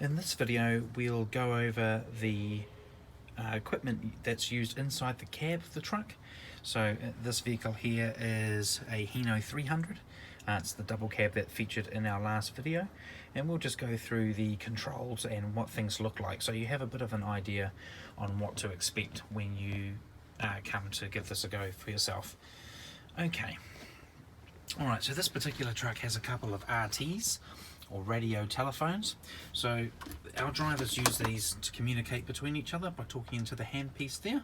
In this video we'll go over the equipment that's used inside the cab of the truck. So this vehicle here is a Hino 300. It's the double cab that featured in our last video, and we'll just go through the controls and what things look like so you have a bit of an idea on what to expect when you come to give this a go for yourself. Okay, alright, so this particular truck has a couple of RTs or radio telephones. So our drivers use these to communicate between each other by talking into the handpiece there.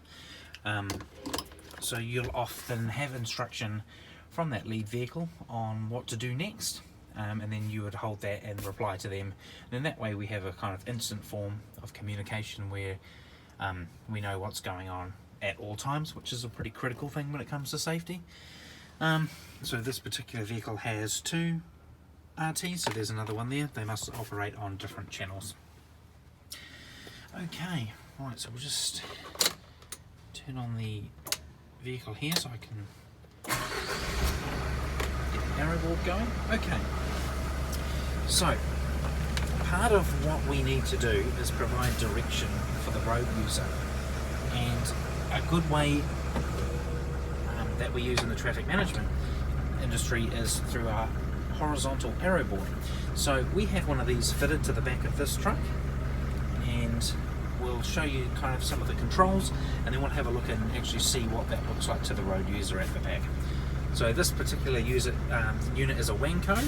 So you'll often have instruction from that lead vehicle on what to do next, and then you would hold that and reply to them. And in that way we have a kind of instant form of communication where we know what's going on at all times, which is a pretty critical thing when it comes to safety. So this particular vehicle has two RTs, so there's another one there. They must operate on different channels. Okay, right, so we'll just turn on the vehicle here so I can get the arrow board going. Okay, so part of what we need to do is provide direction for the road user, and a good way that we use in the traffic management industry is through our horizontal arrow board. So we have one of these fitted to the back of this truck, and we'll show you kind of some of the controls, and then we'll have a look and actually see what that looks like to the road user at the back. So this particular unit is a Wanco.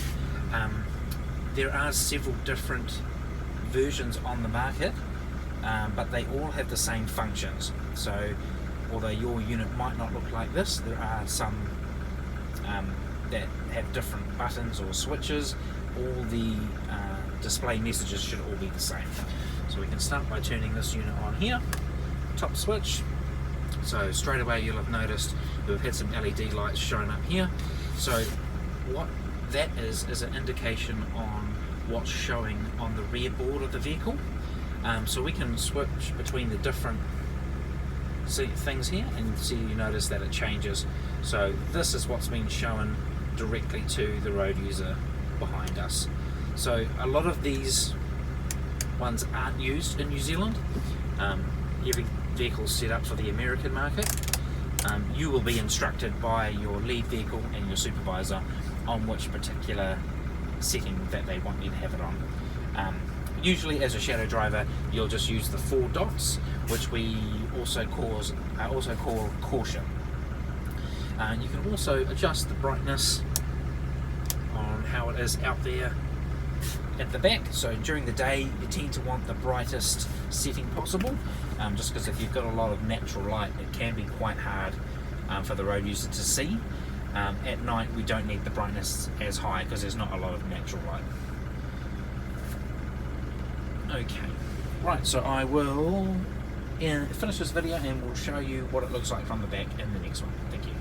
There are several different versions on the market, but they all have the same functions. So although your unit might not look like this, there are some that have different buttons or switches. All the display messages should all be the same. So we can start by turning this unit on here, top switch. So straight away you'll have noticed we've had some LED lights shown up here. So what that is an indication on what's showing on the rear board of the vehicle. So we can switch between the different things here, and see, you notice that it changes. So this is what's been shown directly to the road user behind us. So a lot of these ones aren't used in New Zealand. Every vehicle is set up for the American market. You will be instructed by your lead vehicle and your supervisor on which particular setting that they want you to have it on. Usually as a shadow driver you'll just use the 4 dots, which we also call caution. You can also adjust the brightness on how it is out there at the back. So during the day you tend to want the brightest setting possible, just because if you've got a lot of natural light it can be quite hard for the road user to see. At night we don't need the brightness as high because there's not a lot of natural light. Okay, right, so I will finish this video and we'll show you what it looks like from the back in the next one. Thank you.